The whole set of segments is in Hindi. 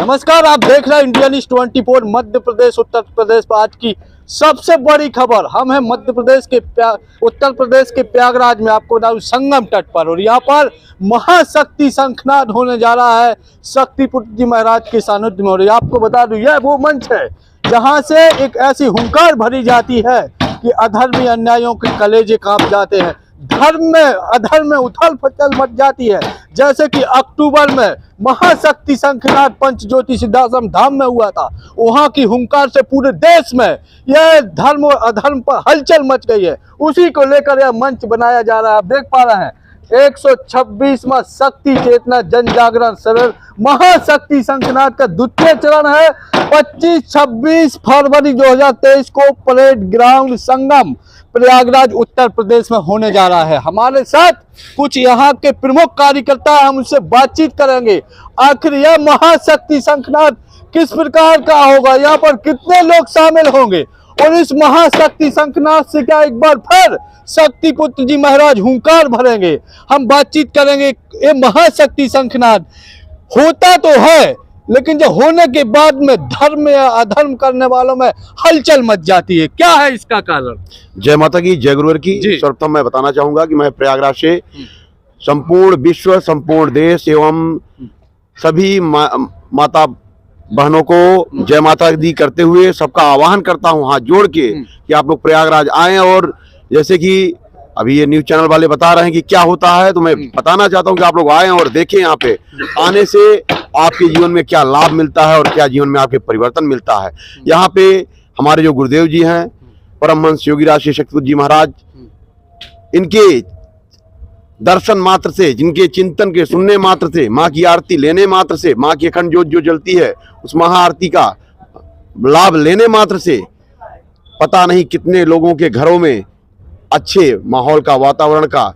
नमस्कार, आप देख रहे हैं इंडिया न्यूज 24 मध्य प्रदेश उत्तर प्रदेश पर आज की सबसे बड़ी खबर। हम हैं मध्य प्रदेश के उत्तर प्रदेश के प्रयागराज में, आपको बता दूं संगम तट पर, और यहाँ पर महाशक्ति शंखनाद होने जा रहा है शक्तिपुत्र जी महाराज के सानिध्य में। और आपको बता दूं यह वो मंच है जहाँ से एक ऐसी हुंकार भरी जाती है कि अधर्मी अन्यायों के कलेजे कांप जाते हैं, धर्म में अधर्म में उथल पुथल मच जाती है। जैसे कि अक्टूबर में महाशक्ति शंखनाद पंचज्योति सिद्धाश्रम धाम में हुआ था, वहां की हुंकार से पूरे देश में यह धर्म और अधर्म पर हलचल मच गई है। उसी को लेकर यह मंच बनाया जा रहा है। आप देख पा रहे हैं 126वां शक्ति चेतना जन जागरण शिविर महाशक्ति शंखनाद का द्वितीय चरण है। 25-26 फरवरी 2023 को परेड ग्राउंड संगम प्रयागराज उत्तर प्रदेश में होने जा रहा है। हमारे साथ कुछ यहाँ के प्रमुख कार्यकर्ता, हम उनसे बातचीत करेंगे। आखिर यह महाशक्ति शंखनाद किस प्रकार का होगा, यहाँ पर कितने लोग शामिल होंगे, और इस महाशक्ति शंखनाद से क्या एक बार फिर शक्तिपुत्र जी महाराज हुंकार भरेंगे। हम बातचीत करेंगे। ये महाशक्ति शंखनाद होता तो है, लेकिन जो होने के बाद में धर्म या अधर्म करने वालों में हलचल मच जाती है, क्या है इसका कारण? जय माता की, जय गुरुवर की। सर्वप्रथम मैं बताना चाहूंगा कि मैं प्रयागराज से संपूर्ण विश्व, संपूर्ण देश एवं सभी माता बहनों को जय माता दी करते हुए सबका आह्वान करता हूं हाथ जोड़ के कि आप लोग प्रयागराज आएं। और जैसे कि अभी ये न्यूज चैनल वाले बता रहे हैं कि क्या होता है, तो मैं बताना चाहता हूं कि आप लोग आएं और देखें। यहाँ पे आने से आपके जीवन में क्या लाभ मिलता है और क्या जीवन में आपके परिवर्तन मिलता है। यहाँ पे हमारे जो गुरुदेव जी हैं परमहंस योगीराज श्री शक्तिपुत्र जी महाराज, इनके दर्शन मात्र से, जिनके चिंतन के सुनने मात्र से, माँ की आरती लेने मात्र से, माँ की अखंड ज्योत जो जलती है उस महाआरती का लाभ लेने मात्र से पता नहीं कितने लोगों के घरों में अच्छे माहौल का, वातावरण का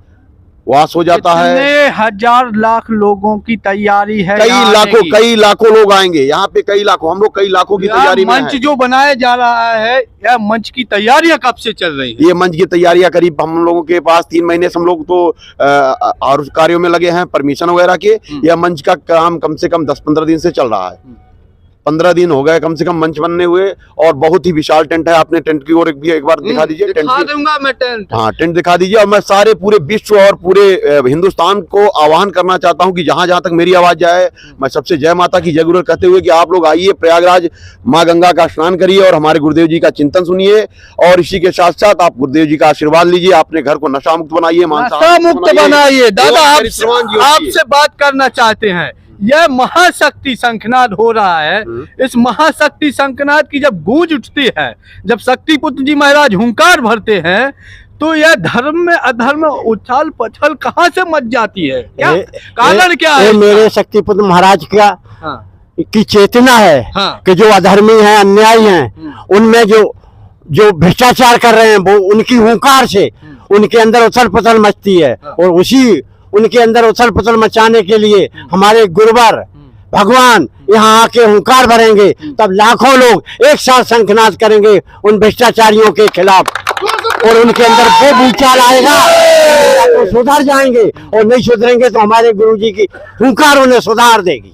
वास हो जाता है। हजार लाख लोगों की तैयारी है, कई लाखों लोग आएंगे यहाँ पे, कई लाखों, हम लोग कई लाखों की तैयारी में मंच जो बनाया जा रहा है, यह मंच की तैयारियां कब से चल रही है? ये मंच की तैयारियां करीब हम लोगों के पास 3 महीने से हम लोग तो और कार्यों में लगे हैं, परमिशन वगैरह के। यह मंच का काम कम से कम 10-15 दिन से चल रहा है। 15 दिन हो गए कम से कम मंच बनने हुए, और बहुत ही विशाल टेंट है। आपने टेंट की ओर एक बार दिखा दीजिए। दिखा दूंगा मैं टेंट। हाँ, टेंट दिखा दीजिए। और मैं सारे पूरे विश्व और पूरे हिंदुस्तान को आह्वान करना चाहता हूं कि जहां जहां तक मेरी आवाज जाए, मैं सबसे जय माता की, जय गुरु कहते हुए कि आप लोग आइए प्रयागराज, माँ गंगा का स्नान करिए और हमारे गुरुदेव जी का चिंतन सुनिए। और इसी के साथ साथ आप गुरुदेव जी का आशीर्वाद लीजिए, अपने घर को नशा मुक्त बनाइए, मानसा मुक्त बनाइए। दादा, आपसे बात करना चाहते हैं। यह महाशक्ति शंखनाद हो रहा है, इस महाशक्ति शंखनाद की जब गूंज उठती है, जब शक्तिपुत्र जी महाराज हुंकार भरते हैं, तो यह धर्म में अधर्म में उछल पछल कहां से मच जाती है? क्या कारण क्या है? मेरे शक्तिपुत्र महाराज का की चेतना है कि जो अधर्मी हैं, अन्यायी हैं, उनमें जो भ्रष्टाचार कर रहे हैं, वो उनकी हुंकार से उनके अंदर उछल पछल मचती है। और उसी उनके अंदर उछल पुछल मचाने के लिए हमारे गुरुवर भगवान यहाँ आके हुंकार भरेंगे, तब लाखों लोग एक साथ शंखनाद करेंगे उन भ्रष्टाचारियों के खिलाफ, और उनके अंदर वो विचार आएगा तो सुधर जाएंगे, और नहीं सुधरेंगे तो हमारे गुरुजी की हुंकार उन्हें सुधार देगी।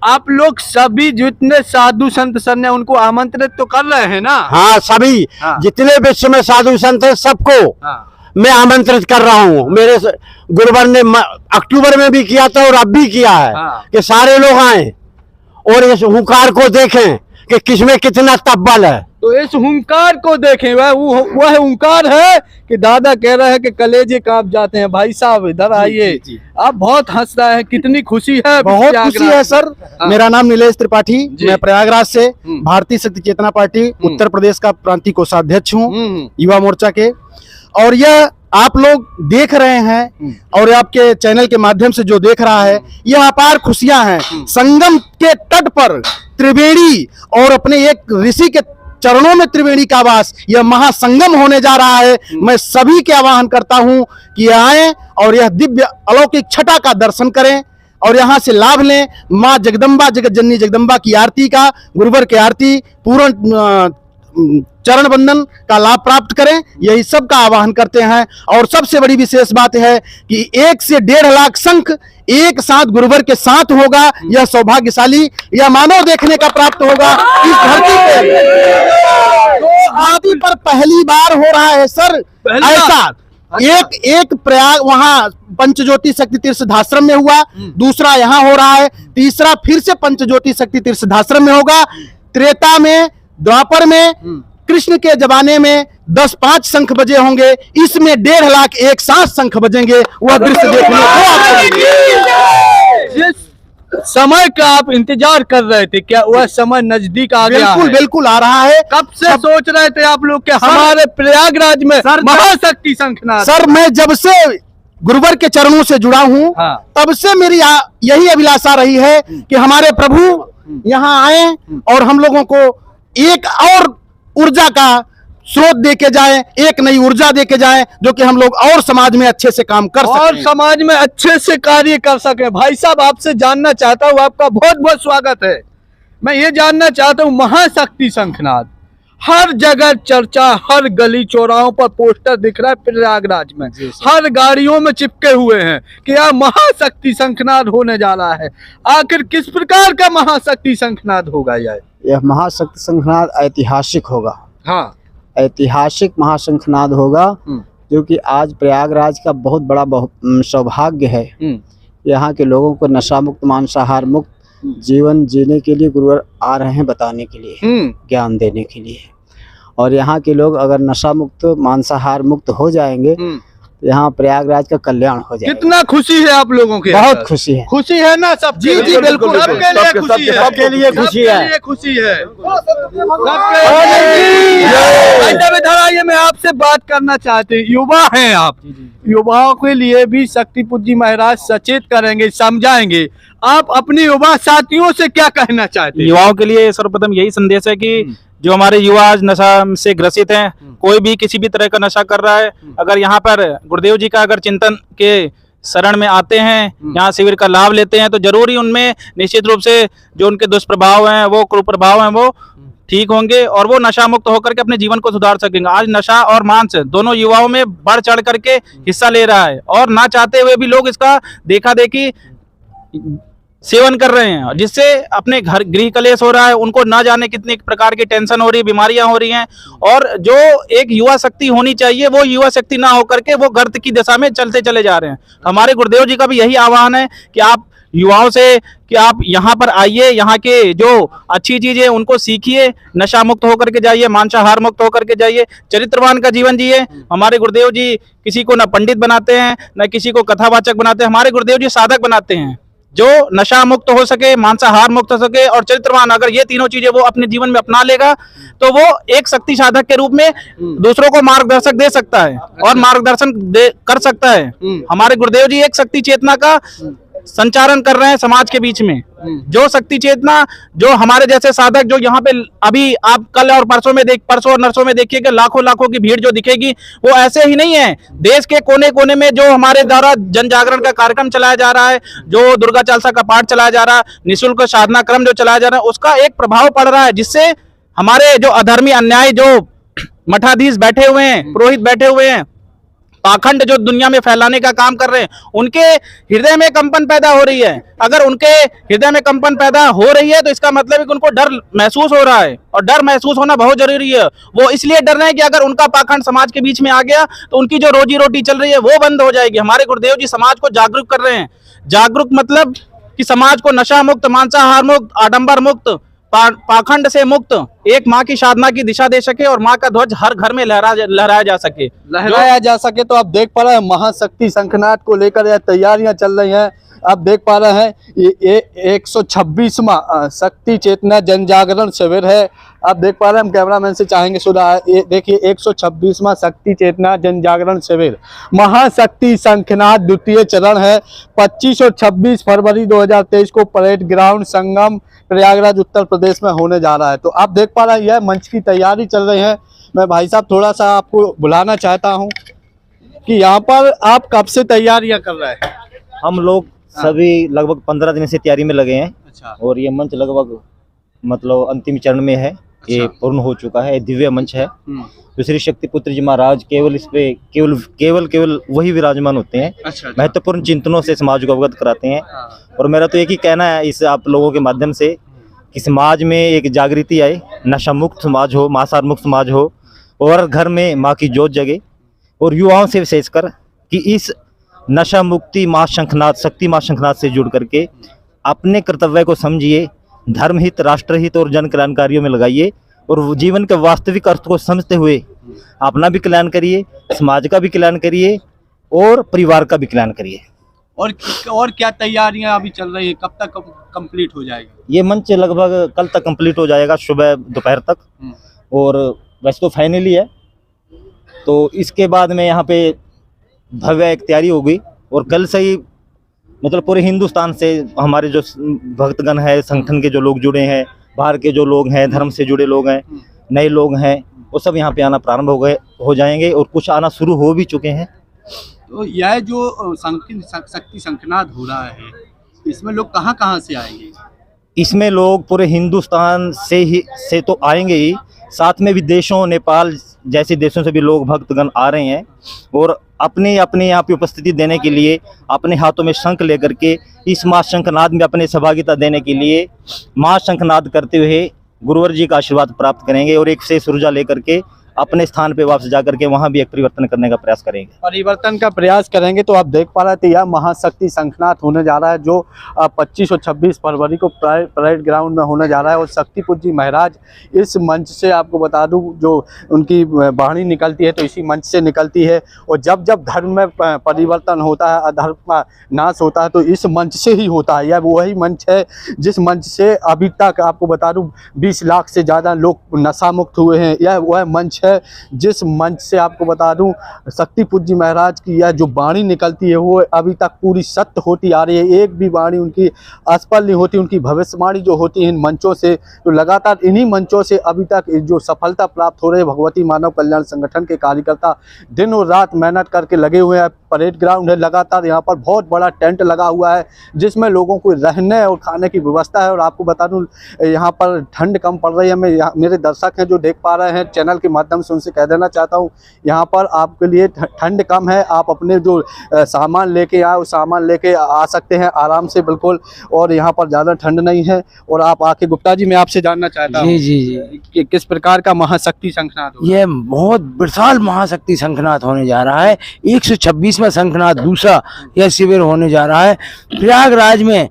आप लोग सभी जितने साधु संत सन्यासी उनको आमंत्रित तो कर रहे हैं ना? हाँ, सभी जितने विश्व में साधु संत है सबको मैं आमंत्रित कर रहा हूँ। मेरे गुरुवर ने अक्टूबर में भी किया था और अब भी किया है कि सारे लोग आए और इस हुंकार को देखें कि किसमें कितना तब्बल है। तो इस हुंकार को देखें, वह हुंकार है कि दादा कह रहे हैं कि कलेजे कांप जाते हैं। भाई साहब इधर आइए, आप बहुत हंस रहे हैं, कितनी खुशी है? बहुत खुशी है सर। मेरा नाम नीलेश त्रिपाठी, मैं प्रयागराज से भारतीय शक्ति चेतना पार्टी उत्तर प्रदेश का प्रांतीय कोषाध्यक्ष हूँ, युवा मोर्चा के। और यह आप लोग देख रहे हैं और आपके चैनल के माध्यम से जो देख रहा है, यह अपार खुशियां हैं। संगम के तट पर त्रिवेणी और अपने एक ऋषि के चरणों में त्रिवेणी का वास, यह महासंगम होने जा रहा है। मैं सभी के आह्वान करता हूं कि आएं और यह दिव्य अलौकिक छटा का दर्शन करें और यहाँ से लाभ लें। माँ जगदम्बा, जगत जननी जगदम्बा की आरती का, गुरुवर की आरती पूर्ण चरण बंदन का लाभ प्राप्त करें, यही सब का आह्वान करते हैं। और सबसे बड़ी विशेष बात है कि 1 से 1.5 लाख शंख एक साथ गुरुवर के साथ होगा। यह सौभाग्यशाली यह मानव देखने का प्राप्त होगा इस धरती पे। तो धरती पर पहली बार हो रहा है सर ऐसा। एक प्रयाग वहां पंचज्योति शक्ति तीर्थ सिद्धाश्रम में हुआ, दूसरा यहाँ हो रहा है, तीसरा फिर से पंचज्योति शक्ति तीर्थ सिद्धाश्रम में होगा। त्रेता में, द्वापर में, कृष्ण के जमाने में 10-5 शंख बजे होंगे, इसमें 1.5 लाख एक साथ शंख बजेंगे। वह दृश्य देखने को जिस समय का आप इंतजार कर रहे थे, क्या वह समय नजदीक आ गया है? बिल्कुल बिल्कुल आ रहा है। कब से सोच रहे थे आप लोग कि हमारे प्रयागराज में महाशक्ति शंखनाद? सर मैं जब से गुरुवर के चरणों से जुड़ा हूँ, तब से मेरी यही अभिलाषा रही है कि हमारे प्रभु यहाँ आए और हम लोगों को एक और ऊर्जा का स्रोत दे के जाए, एक नई ऊर्जा दे के जाए, जो कि हम लोग और समाज में अच्छे से काम कर सकें और समाज में अच्छे से कार्य कर सकें। भाई साहब, आपसे जानना चाहता हूँ, आपका बहुत बहुत स्वागत है। मैं ये जानना चाहता हूँ, महाशक्ति शंखनाद हर जगह चर्चा, हर गली चौराहों पर पोस्टर दिख रहा है प्रयागराज में, हर गाड़ियों में चिपके हुए हैं कि यह महाशक्ति शंखनाद होने जा रहा है। आखिर किस प्रकार का महाशक्ति शंखनाद होगा? यह महाशक्ति शंखनाद ऐतिहासिक होगा। हाँ, ऐतिहासिक महाशंखनाद होगा, जो कि आज प्रयागराज का बहुत बड़ा सौभाग्य है। यहाँ के लोगों को नशा मुक्त, मांसाहार मुक्त जीवन जीने के लिए गुरुवर आ रहे हैं, बताने के लिए, ज्ञान देने के लिए। और यहाँ के लोग अगर नशा मुक्त, मांसाहार मुक्त हो जाएंगे, यहाँ प्रयागराज का कल्याण हो जाएगा। कितना खुशी है आप लोगों के? बहुत खुशी है। खुशी है ना सब? जी जी बिल्कुल, सबके लिए खुशी है, सबके लिए खुशी है, सबके लिए खुशी है। इधर आइए, मैं आपसे बात करना चाहते हैं। युवा हैं आप, युवाओं के लिए भी शक्ति पूज्य महाराज सचेत करेंगे, समझाएंगे। आप अपने युवा साथियों से क्या कहना चाहते हैं? युवाओं के लिए सर्वप्रथम यही संदेश है कि जो हमारे युवा आज नशा से ग्रसित हैं, कोई भी किसी भी तरह का नशा कर रहा है, अगर यहाँ पर गुरुदेव जी का अगर चिंतन के शरण में आते हैं, यहाँ शिविर का लाभ लेते हैं, तो जरूर ही उनमें निश्चित रूप से जो उनके दुष्प्रभाव हैं, वो कुप्रभाव हैं, वो ठीक होंगे और वो नशा मुक्त होकर के अपने जीवन को सुधार सकेंगे। आज नशा और मांस दोनों युवाओं में बढ़ चढ़ करके हिस्सा ले रहा है और ना चाहते हुए भी लोग इसका देखा देखी सेवन कर रहे हैं, जिससे अपने घर गृह कलेश हो रहा है, उनको ना जाने कितने प्रकार की टेंशन हो रही है, बीमारियां हो रही हैं। और जो एक युवा शक्ति होनी चाहिए, वो युवा शक्ति ना होकर के वो गर्त की दिशा में चलते चले जा रहे हैं। हमारे गुरुदेव जी का भी यही आह्वान है कि आप युवाओं से कि आप यहाँ पर आइए, यहाँ के जो अच्छी चीजें उनको सीखिए, नशा मुक्त होकर के जाइए, मांसाहार मुक्त होकर के जाइए, चरित्रवान का जीवन जिए। हमारे गुरुदेव जी किसी को न पंडित बनाते हैं, न किसी को कथावाचक बनाते हैं, हमारे गुरुदेव जी साधक बनाते हैं, जो नशा मुक्त हो सके, मांसाहार मुक्त हो सके और चरित्रवान। अगर ये तीनों चीजें वो अपने जीवन में अपना लेगा, तो वो एक शक्ति साधक के रूप में दूसरों को मार्गदर्शक दे सकता है और मार्गदर्शन कर सकता है। हमारे गुरुदेव जी एक शक्ति चेतना का संचारण कर रहे हैं समाज के बीच में। जो शक्ति चेतना, जो हमारे जैसे साधक, जो यहाँ पे अभी आप कल और परसों और नरसों में देखिए कि लाखों की भीड़ जो दिखेगी, वो ऐसे ही नहीं है। देश के कोने कोने में जो हमारे द्वारा जन जागरण का कार्यक्रम चलाया जा रहा है, जो दुर्गा चालीसा का पाठ चलाया जा रहा है, निःशुल्क साधना क्रम जो चलाया जा रहा है, उसका एक प्रभाव पड़ रहा है, जिससे हमारे जो अधर्मी, अन्याय, जो मठाधीश बैठे हुए हैं, पुरोहित बैठे हुए हैं, पाखंड जो दुनिया में फैलाने का काम कर रहे हैं, उनके हृदय में कंपन पैदा हो रही है। अगर उनके हृदय में कंपन पैदा हो रही है, तो इसका मतलब है कि उनको डर महसूस हो रहा है, और डर महसूस होना बहुत जरूरी है। वो इसलिए डर रहे हैं कि अगर उनका पाखंड समाज के बीच में आ गया, तो उनकी जो रोजी रोटी चल रही है वो बंद हो जाएगी। हमारे गुरुदेव जी समाज को जागरूक कर रहे हैं। जागरूक मतलब कि समाज को नशा मुक्त, मांसाहार मुक्त, आडंबर मुक्त, पाखंड से मुक्त एक माँ की साधना की दिशा दे सके और माँ का ध्वज हर घर में लहराया जा सके। तो आप देख पा रहे हैं महाशक्ति शंखनाद को लेकर यह तैयारियां चल रही हैं। आप देख पा रहे हैं ये 126वां शक्ति चेतना जन जागरण शिविर है। आप देख पा रहे हैं, हम कैमरामैन से चाहेंगे सुधा, ये देखिए 126वां शक्ति चेतना जन जागरण शिविर महाशक्ति शंखनाद द्वितीय चरण है। 25 और 26 फरवरी 2023 को परेड ग्राउंड संगम प्रयागराज उत्तर प्रदेश में होने जा रहा है। तो आप देख पा रहे हैं यह मंच की तैयारी चल रही है। मैं भाई साहब थोड़ा सा आपको बुलाना चाहता हूँ कि यहाँ पर आप कब से तैयारियां कर रहे हैं? हम लोग सभी लगभग 15 दिन से तैयारी में लगे हैं। अच्छा। और ये मंच लगभग मतलब अंतिम चरण में है। ये पूर्ण हो चुका है, दिव्य मंच है। तो श्री शक्ति पुत्र जी महाराज केवल इस पे केवल वही विराजमान होते हैं, महत्वपूर्ण चिंतनों से समाज को अवगत कराते हैं। और मेरा तो एक ही कहना है इस आप लोगों के माध्यम से कि समाज में एक जागृति आए, नशा मुक्त समाज हो, मांसाहार मुक्त समाज हो, और घर में माँ की जोत जगे, और युवाओं से विशेषकर कि इस नशा मुक्ति माँ शंखनाथ, शक्ति माँ शंखनाथ से जुड़ करके अपने कर्तव्य को समझिए, धर्महित, राष्ट्रहित और जन कल्याणकारियों में लगाइए, और वो जीवन के वास्तविक अर्थ को समझते हुए अपना भी कल्याण करिए, समाज का भी कल्याण करिए और परिवार का भी कल्याण करिए। और क्या तैयारियां अभी चल रही है, कब तक कंप्लीट हो जाएगी? ये मंच लगभग कल तक कंप्लीट हो जाएगा, सुबह दोपहर तक, और वैसे तो फाइनली है। तो इसके बाद में यहाँ पे भव्य एक तैयारी होगी, और कल से ही मतलब पूरे हिंदुस्तान से हमारे जो भक्तगण है, संगठन के जो लोग जुड़े हैं, बाहर के जो लोग हैं, धर्म से जुड़े लोग हैं, नए लोग हैं, वो सब यहाँ पे आना प्रारंभ हो जाएंगे, और कुछ आना शुरू हो भी चुके हैं। तो यह जो शक्ति शंखनाद हो रहा है, इसमें लोग कहाँ से आएंगे? इसमें लोग पूरे हिंदुस्तान से तो आएंगे ही, साथ में विदेशों, नेपाल जैसे देशों से भी लोग भक्तगण आ रहे हैं, और अपने यहाँ पे उपस्थिति देने के लिए अपने हाथों में शंख लेकर के इस माँ शंखनाद में अपने सहभागिता देने के लिए माँ शंखनाद करते हुए गुरुवर जी का आशीर्वाद प्राप्त करेंगे, और एक शेष ऊर्जा लेकर के अपने स्थान पे वापस जाकर के वहाँ भी एक परिवर्तन करने का प्रयास करेंगे। परिवर्तन का प्रयास करेंगे। तो आप देख पा रहे थे, यह महाशक्ति शंखनाद होने जा रहा है, जो 25 और 26 फरवरी को परेड ग्राउंड में होने जा रहा है। और शक्तिपुर जी महाराज इस मंच से, आपको बता दूं, जो उनकी वाणी निकलती है तो इसी मंच से निकलती है। और जब जब धर्म में परिवर्तन होता है, अधर्म का नाश होता है, तो इस मंच से ही होता है। यह वही मंच है जिस मंच से अभी तक, आपको बता दूं, 20 लाख से ज़्यादा लोग नशा मुक्त हुए हैं। यह वह मंच है जिस मंच से, आपको बता दूं, शक्तिपुर जी महाराज की यह जो वाणी निकलती है वो अभी तक पूरी सत्य होती आ रही है। एक भी वाणी उनकी असफल नहीं होती। उनकी भविष्यवाणी जो होती है इन मंचों से, तो लगातार इन्हीं मंचों से अभी तक जो सफलता प्राप्त हो रही है। भगवती मानव कल्याण संगठन के कार्यकर्ता दिन और रात मेहनत करके लगे हुए हैं। परेड ग्राउंड है, लगातार यहाँ पर बहुत बड़ा टेंट लगा हुआ है जिसमें लोगों को रहने और खाने की व्यवस्था है। और आपको बता दूं, यहाँ पर ठंड कम पड़ रही है। मेरे दर्शक हैं जो देख पा रहे हैं चैनल के माध्यम से, उनसे कह देना चाहता हूँ, यहाँ पर आपके लिए ठंड कम है। आप अपने जो सामान लेके आए, उस सामान लेके आ सकते हैं आराम से, बिल्कुल। और यहाँ पर ज़्यादा ठंड नहीं है। और आप आके, गुप्ता जी, मैं आपसे जानना चाहता हूँ जी कि किस प्रकार का महाशक्ति शंखनाद होगा? ये बहुत विशाल महाशक्ति शंखनाद होने जा रहा है। 126वां शंखनाद दूसरा यह शिविर होने जा रहा है प्रयागराज में।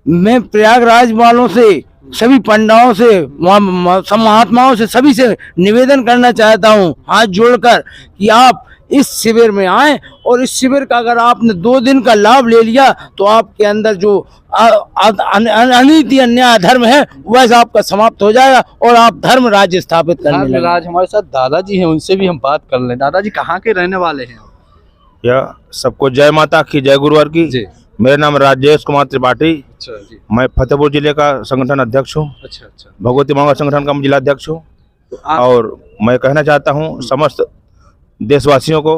मैं प्रयागराज वालों से, सभी पंडितों से, सब महात्माओं से, सभी से निवेदन करना चाहता हूँ हाथ जोड़कर कि आप इस शिविर में आएं। और इस शिविर का अगर आपने 2 दिन का लाभ ले लिया तो आपके अंदर जो अनीति, अन्याय, धर्म है वह आपका समाप्त हो जाएगा और आप धर्म राज्य स्थापित करने लगेंगे। राज हमारे साथ दादाजी हैं, उनसे भी हम बात कर लें। दादाजी कहाँ के रहने वाले हैं? या सबको जय माता की, जय गुरुवार की जी। मेरा नाम राजेश कुमार त्रिपाठी। अच्छा जी। मैं फतेहपुर जिले का संगठन अध्यक्ष हूँ। अच्छा अच्छा। भगवती मांगा संगठन का जिला अध्यक्ष हूँ। तो और मैं कहना चाहता हूँ समस्त देशवासियों को,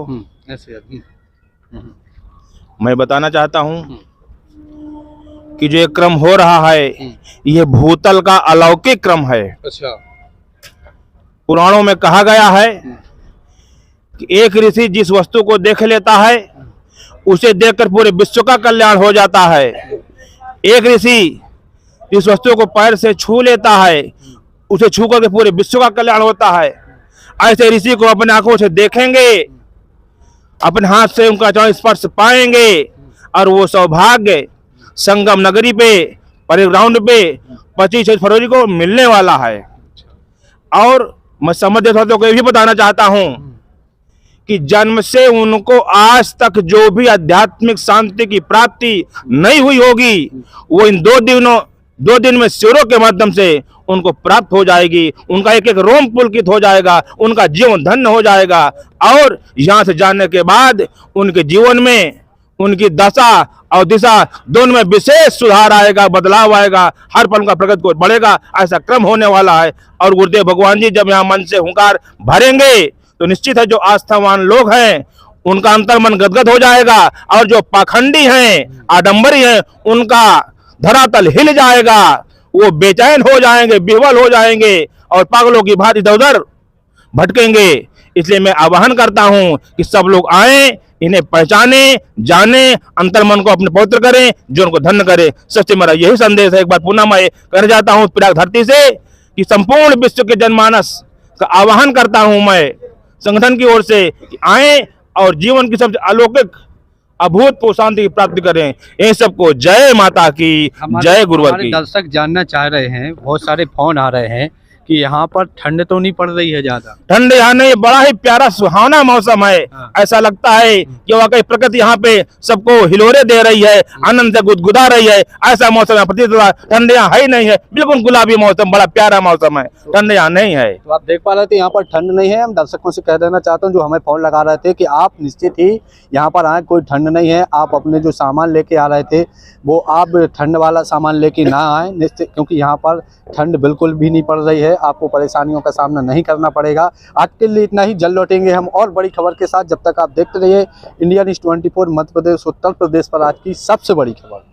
मैं बताना चाहता हूँ कि जो एक क्रम हो रहा है यह भूतल का अलौकिक क्रम है। अच्छा। पुराणों में कहा गया है कि एक ऋषि जिस वस्तु को देख लेता है उसे देखकर पूरे विश्व का कल्याण हो जाता है। एक ऋषि इस वस्तु को पैर से छू लेता है, उसे छू करके पूरे विश्व का कल्याण होता है। ऐसे ऋषि को अपने आंखों से देखेंगे, अपने हाथ से उनका चरण स्पर्श पाएंगे, और वो सौभाग्य संगम नगरी पे, परेड ग्राउंड पे 25 फरवरी को मिलने वाला है। और मैं समझ देशवासियों को ये भी बताना चाहता हूँ कि जन्म से उनको आज तक जो भी आध्यात्मिक शांति की प्राप्ति नहीं हुई होगी, वो इन 2 दिन में शिविरों के माध्यम से उनको प्राप्त हो जाएगी। उनका एक एक रोम पुलकित हो जाएगा, उनका जीवन धन्य हो जाएगा। और यहाँ से जाने के बाद उनके जीवन में उनकी दशा और दिशा दोनों में विशेष सुधार आएगा, बदलाव आएगा, हर पल का प्रगति को बढ़ेगा। ऐसा क्रम होने वाला है। और गुरुदेव भगवान जी जब यहाँ मन से हुंकार भरेंगे तो निश्चित है जो आस्थावान लोग हैं उनका अंतर मन गदगद हो जाएगा, और जो पाखंडी हैं, आडंबरी हैं, उनका धरातल हिल जाएगा। वो बेचैन हो जाएंगे, विह्वल हो जाएंगे, और पागलों की भांति इधर उधर भटकेंगे। इसलिए मैं आह्वान करता हूं कि सब लोग आए, इन्हें पहचाने, जाने, अंतर्मन को अपने पवित्र करें, जो उनको धन्य करे। सबसे मेरा यही संदेश है। एक बार पुनः मैं कहना चाहता हूं प्रयाग धरती से कि संपूर्ण विश्व के जनमानस का आह्वान करता हूं मैं संगठन की ओर से कि आए और जीवन की सबसे अलौकिक अभूतपूर्व शांति की प्राप्ति करें। इन सबको जय माता की, जय गुरुवर की। दर्शक जानना चाह रहे हैं, बहुत सारे फोन आ रहे हैं कि यहाँ पर ठंड तो नहीं पड़ रही है ज्यादा? ठंड यहाँ नहीं, बड़ा ही प्यारा सुहावना मौसम है। ऐसा लगता है कि वाकई प्रकृति यहाँ पे सबको हिलोरे दे रही है, आनंद से गुदगुदा रही है। ऐसा मौसम है, प्रतीत होता है। ठंड यहाँ है ही नहीं है, बिल्कुल गुलाबी मौसम, बड़ा प्यारा मौसम है। ठंड यहाँ नहीं है। तो आप देख पा रहे थे यहाँ पर ठंड नहीं है। हम दर्शकों से कह देना चाहता हूँ जो हमें फोन लगा रहे थे कि आप निश्चित ही यहाँ पर आए, कोई ठंड नहीं है। आप अपने जो सामान लेके आ रहे थे वो आप ठंड वाला सामान लेके ना आए निश्चित, क्योंकि यहाँ पर ठंड बिल्कुल भी नहीं पड़ रही है। आपको परेशानियों का सामना नहीं करना पड़ेगा। आज के लिए इतना ही, जल्द लौटेंगे हम और बड़ी खबर के साथ। जब तक आप देखते रहिए इंडिया न्यूज़ 24 मध्य प्रदेश उत्तर प्रदेश पर आज की सबसे बड़ी खबर।